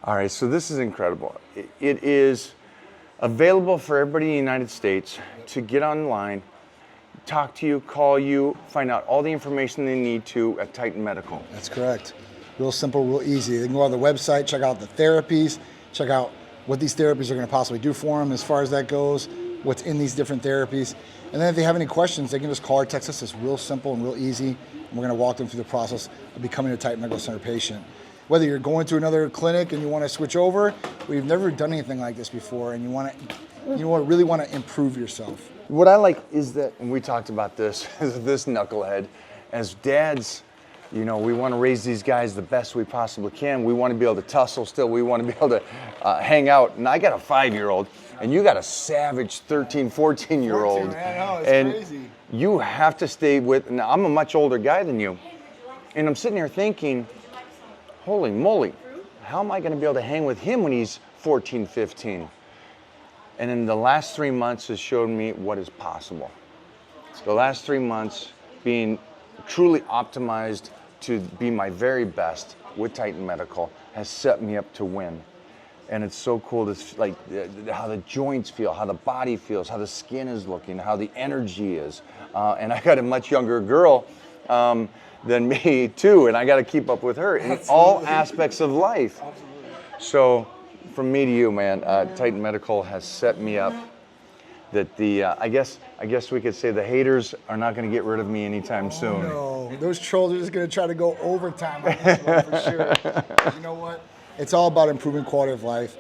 All right, so this is incredible. It is available for everybody in the United States to get online, talk to you, call you, find out all the information they need to at Titan Medical. That's correct. Real simple, real easy. They can go on the website, check out the therapies, check out what these therapies are going to possibly do for them as far as that goes, what's in these different therapies. And then if they have any questions, they can just call or text us. It's real simple and real easy. And we're going to walk them through the process of becoming a Titan Medical Center patient. Whether you're going to another clinic and you want to switch over, or you've never done anything like this before and you really want to improve yourself. What I like is that, and we talked about this, this knucklehead, as dads, you know, we want to raise these guys the best we possibly can. We want to be able to tussle still. We want to be able to hang out. And I got a 5-year-old, and you got a savage 13, 14-year-old. I know, it's and crazy. You have to stay with, now I'm a much older guy than you. And I'm sitting here thinking, holy moly, how am I going to be able to hang with him when he's 14, 15? And in the last 3 months has shown me what is possible. The last 3 months being truly optimized to be my very best with Titan Medical has set me up to win. And it's so cool to like how the joints feel, how the body feels, how the skin is looking, how the energy is. And I got a much younger girl than me too, and I got to keep up with her in all aspects of life. So from me to you, man, Titan Medical has set me up that the I guess we could say the haters are not going to get rid of me anytime soon. No, those trolls are just going to try to go overtime on this one for sure. You know what? It's all about improving quality of life.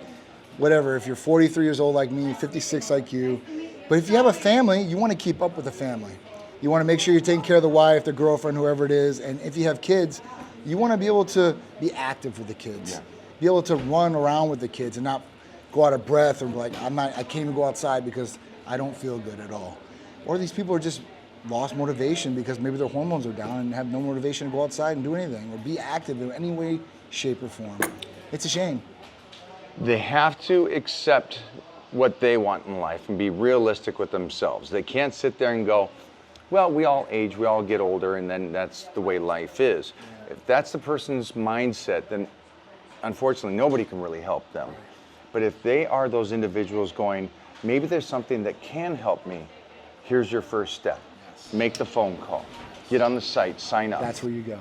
Whatever, if you're 43 years old like me, 56 like you, but if you have a family, you want to keep up with the family. You want to make sure you're taking care of the wife, the girlfriend, whoever it is, and if you have kids, you want to be able to be active with the kids. Yeah. Be able to run around with the kids and not go out of breath or like, I can't even go outside because I don't feel good at all. Or these people are just lost motivation because maybe their hormones are down and have no motivation to go outside and do anything or be active in any way, shape, or form. It's a shame. They have to accept what they want in life and be realistic with themselves. They can't sit there and go, well, we all age, we all get older, and then that's the way life is. If that's the person's mindset, then unfortunately nobody can really help them. But if they are those individuals going, maybe there's something that can help me, here's your first step. Make the phone call. Get on the site, sign up. That's where you go.